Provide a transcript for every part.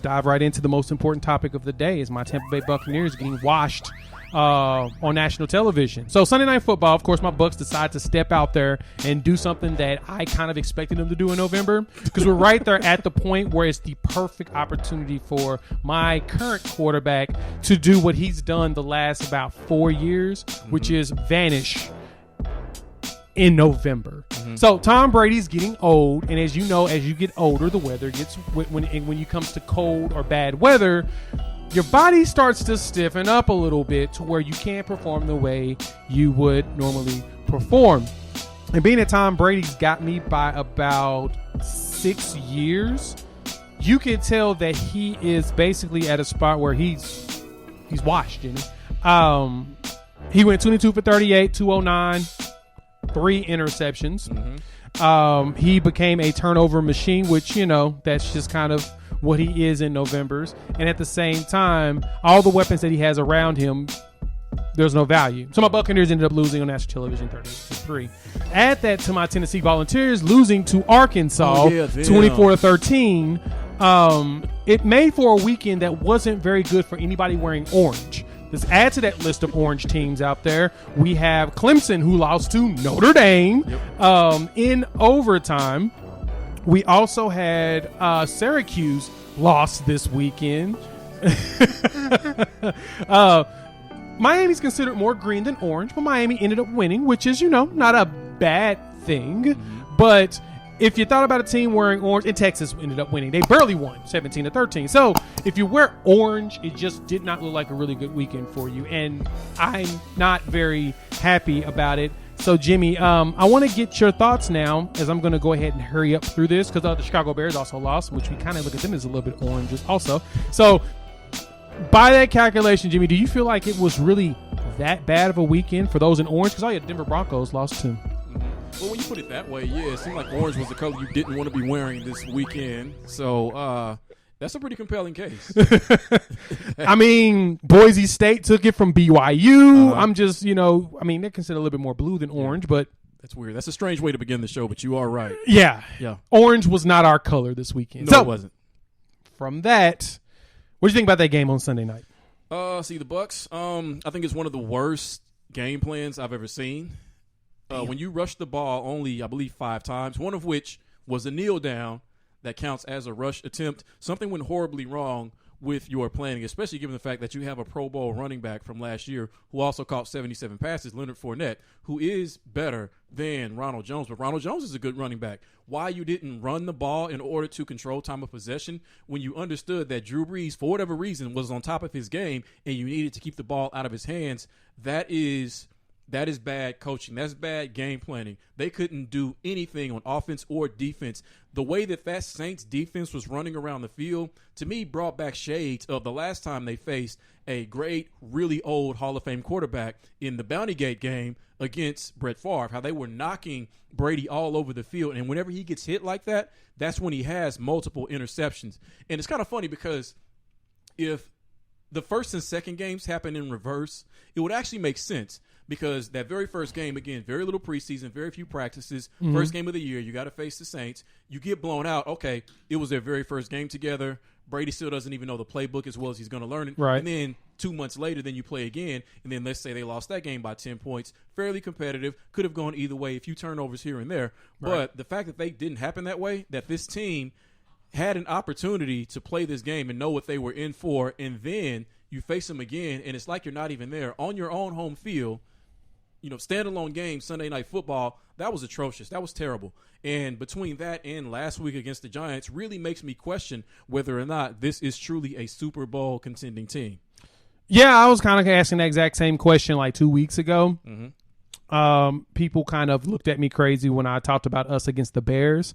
let's dive right into the most important topic of the day is my Tampa Bay Buccaneers getting washed on national television. So Sunday Night Football, of course, my Bucs decide to step out there and do something that I kind of expected them to do in November, because we're right there at the point where it's the perfect opportunity for my current quarterback to do what he's done the last about 4 years, which is vanish in November. So Tom Brady's getting old, and as you know, as you get older, the weather gets when you comes to cold or bad weather, your body starts to stiffen up a little bit to where you can't perform the way you would normally perform. And being that Tom Brady's got me by about 6 years, you can tell that he is basically at a spot where he's washed, Jimmy. He went 22 for 38, 209, 3 interceptions. He became a turnover machine, which, you know, that's just kind of what he is in November's. And at the same time, all the weapons that he has around him, there's no value. So my Buccaneers ended up losing on national television 38-3. Add that to my Tennessee Volunteers losing to Arkansas 24-13. It made for a weekend that wasn't very good for anybody wearing orange. Let's add to that list of orange teams out there. We have Clemson, who lost to Notre Dame in overtime. We also had Syracuse lost this weekend. Miami's considered more green than orange, but Miami ended up winning, which is, you know, not a bad thing. But if you thought about a team wearing orange, and Texas ended up winning. They barely won, 17-13. So if you wear orange, it just did not look like a really good weekend for you. And I'm not very happy about it. So, Jimmy, I want to get your thoughts now, as I'm going to go ahead and hurry up through this, because the Chicago Bears also lost, which we kind of look at them as a little bit orange also. So, by that calculation, Jimmy, do you feel like it was really that bad of a weekend for those in orange? Because all your Denver Broncos lost too. Well, when you put it that way, yeah, it seemed like orange was the color you didn't want to be wearing this weekend. So, that's a pretty compelling case. I mean, Boise State took it from BYU. I'm just, you know, I mean, they're considered a little bit more blue than orange, but that's weird. That's a strange way to begin the show, but you are right. Yeah. Orange was not our color this weekend. No, it wasn't. From that, what do you think about that game on Sunday night? See, the Bucs, I think it's one of the worst game plans I've ever seen. When you rush the ball only, I believe, 5 times, one of which was a kneel down that counts as a rush attempt, something went horribly wrong with your planning, especially given the fact that you have a Pro Bowl running back from last year who also caught 77 passes, Leonard Fournette, who is better than Ronald Jones. But Ronald Jones is a good running back. Why you didn't run the ball in order to control time of possession when you understood that Drew Brees, for whatever reason, was on top of his game and you needed to keep the ball out of his hands, that is bad coaching. That's bad game planning. They couldn't do anything on offense or defense. The way that Saints defense was running around the field, to me, brought back shades of the last time they faced a great, really old Hall of Fame quarterback in the Bounty Gate game against Brett Favre, how they were knocking Brady all over the field. And whenever he gets hit like that, that's when he has multiple interceptions. And it's kind of funny because if the first and second games happen in reverse, it would actually make sense. Because that very first game, again, very little preseason, very few practices, first game of the year, you got to face the Saints. You get blown out. Okay, it was their very first game together. Brady still doesn't even know the playbook as well as he's going to learn it. Right. And then 2 months later, then you play again. And then let's say they lost that game by 10 points. Fairly competitive. Could have gone either way. A few turnovers here and there. Right. But the fact that they didn't happen that way, that this team had an opportunity to play this game and know what they were in for, and then you face them again, and it's like you're not even there on your own home field. You know, standalone game, Sunday Night Football, that was atrocious. That was terrible. And between that and last week against the Giants really makes me question whether or not this is truly a Super Bowl contending team. Yeah, I was kind of asking that exact same question like 2 weeks ago. People kind of looked at me crazy when I talked about us against the Bears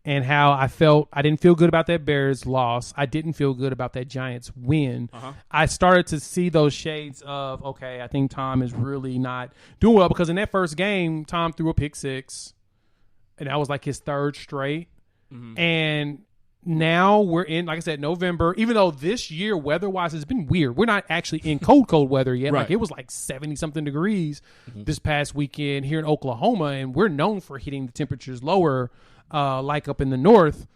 and how I didn't feel good about that Bears loss. I didn't feel good about that Giants win. I started to see those shades of, okay, I think Tom is really not doing well, because in that first game, Tom threw a pick 6, and that was like his 3rd straight. And now we're in, like I said, November, even though this year weather-wise has been weird. We're not actually in cold weather yet. Right. Like it was like 70-something degrees this past weekend here in Oklahoma, and we're known for hitting the temperatures lower like up in the north.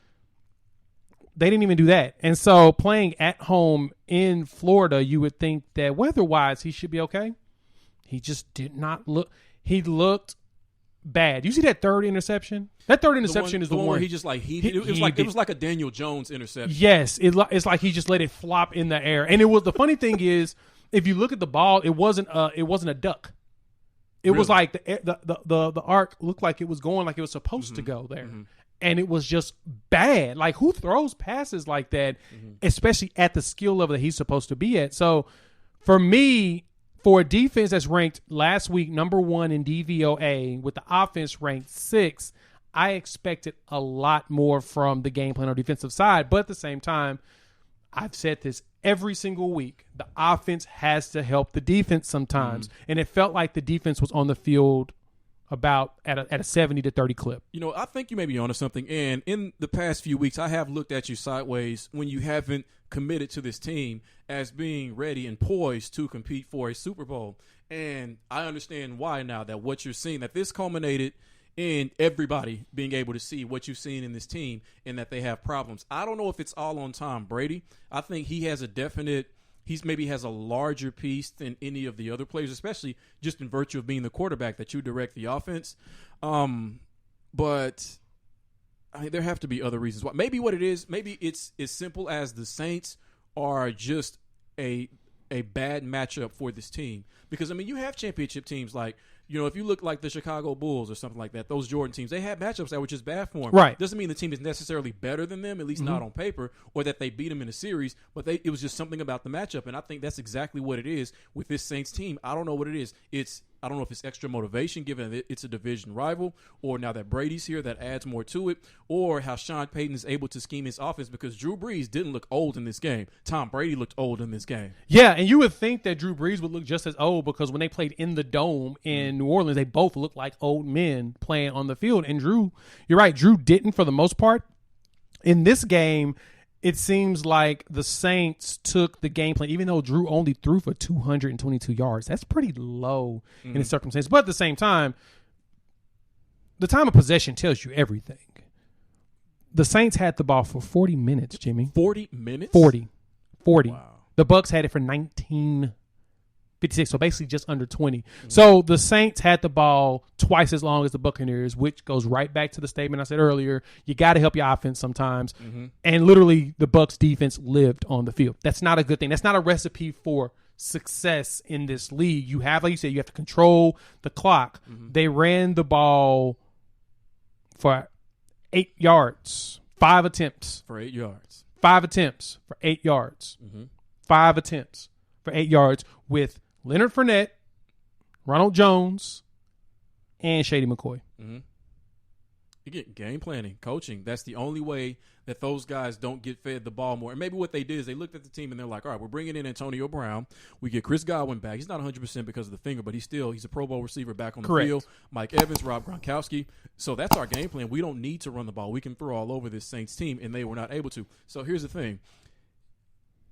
they didn't even do that. And so playing at home in Florida, you would think that weather-wise he should be okay. He just did not look. He looked bad. You see that third interception? That third interception is the one where he just like it was like a Daniel Jones interception. Yes, it's like he just let it flop in the air. And it was the funny thing is, if you look at the ball, it wasn't a duck. It was like the arc looked like it was going like it was supposed to go there. And it was just bad. Like, who throws passes like that, especially at the skill level that he's supposed to be at? So, for me, for a defense that's ranked last week number 1 in DVOA with the offense ranked 6, I expected a lot more from the game plan on the defensive side. But at the same time, I've said this every single week. The offense has to help the defense sometimes. And it felt like the defense was on the field about at a 70-30 clip. You know, I think you may be onto something. And in the past few weeks, I have looked at you sideways when you haven't committed to this team as being ready and poised to compete for a Super Bowl. And I understand why now, that what you're seeing, that this culminated in everybody being able to see what you've seen in this team and that they have problems. I don't know if it's all on Tom Brady. I think he has maybe has a larger piece than any of the other players, especially just in virtue of being the quarterback that you direct the offense. But I mean, there have to be other reasons why. Maybe what it is, maybe it's as simple as the Saints are just a bad matchup for this team. Because, I mean, you have championship teams like, you know, if you look like the Chicago Bulls or something like that, those Jordan teams, they had matchups that were just bad for them. Right. Doesn't mean the team is necessarily better than them, at least not on paper, or that they beat them in a series, but it was just something about the matchup, and I think that's exactly what it is with this Saints team. I don't know what it is. I don't know if it's extra motivation given that it's a division rival, or now that Brady's here that adds more to it, or how Sean Payton is able to scheme his offense, because Drew Brees didn't look old in this game. Tom Brady looked old in this game. Yeah, and you would think that Drew Brees would look just as old, because when they played in the Dome in New Orleans, they both looked like old men playing on the field. And Drew, you're right, Drew didn't for the most part. In this game, it seems like the Saints took the game plan, even though Drew only threw for 222 yards. That's pretty low in the circumstances. But at the same time, the time of possession tells you everything. The Saints had the ball for 40 minutes, Jimmy. 40 minutes? 40. Wow. The Bucs had it for 19:56, so basically just under 20. So the Saints had the ball twice as long as the Buccaneers, which goes right back to the statement I said earlier. You got to help your offense sometimes. And literally the Bucs defense lived on the field. That's not a good thing. That's not a recipe for success in this league. You have, like you said, you have to control the clock. They ran the ball for 8 yards, 5 attempts. For 8 yards. 5 attempts for 8 yards. 5 attempts for 8 yards with Leonard Fournette, Ronald Jones, and Shady McCoy. You get game planning, coaching. That's the only way that those guys don't get fed the ball more. And maybe what they did is they looked at the team and they're like, all right, we're bringing in Antonio Brown. We get Chris Godwin back. He's not 100% because of the finger, but he's a Pro Bowl receiver back on the field. Mike Evans, Rob Gronkowski. So that's our game plan. We don't need to run the ball. We can throw all over this Saints team, and they were not able to. So here's the thing.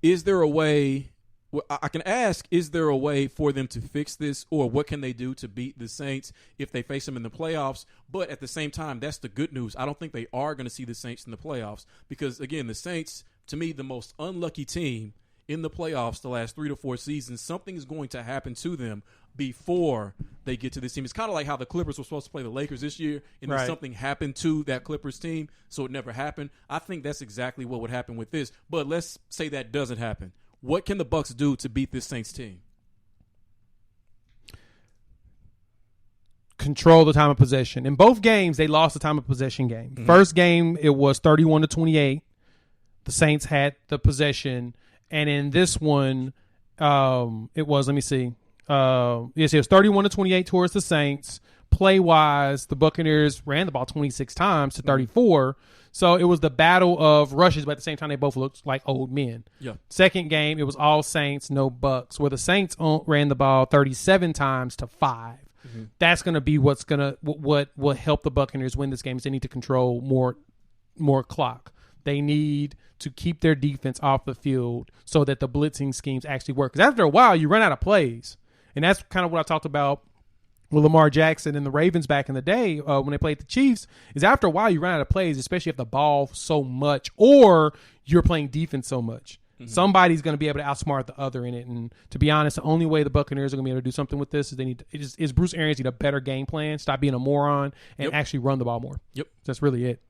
Is there a way – well, I can ask, is there a way for them to fix this, or what can they do to beat the Saints if they face them in the playoffs? But at the same time, that's the good news. I don't think they are going to see the Saints in the playoffs because, again, the Saints, to me, the most unlucky team in the playoffs the last 3 to 4 seasons. Something is going to happen to them before they get to this team. It's kind of like how the Clippers were supposed to play the Lakers this year, and then something happened to that Clippers team, so it never happened. I think that's exactly what would happen with this. But let's say that doesn't happen. What can the Bucs do to beat this Saints team? Control the time of possession. In both games, they lost the time of possession game. First game, it was 31-28. The Saints had the possession. And in this one, it was, let me see. Yes, it was 31-28 towards the Saints. Play-wise, the Buccaneers ran the ball 26 times to 34. So it was the battle of rushes, but at the same time, they both looked like old men. Yeah. Second game, it was all Saints, no Bucs, where the Saints ran the ball 37 times to 5. That's going to be what will help the Buccaneers win this game. Is they need to control more clock. They need to keep their defense off the field so that the blitzing schemes actually work. Because after a while, you run out of plays. And that's kind of what I talked about with Lamar Jackson and the Ravens back in the day when they played the Chiefs is after a while you run out of plays, especially if the ball so much or you're playing defense so much. Mm-hmm. Somebody's going to be able to outsmart the other in it. And to be honest, the only way the Buccaneers are going to be able to do something with this is Bruce Arians need a better game plan, stop being a moron, and actually run the ball more. Yep. That's really it.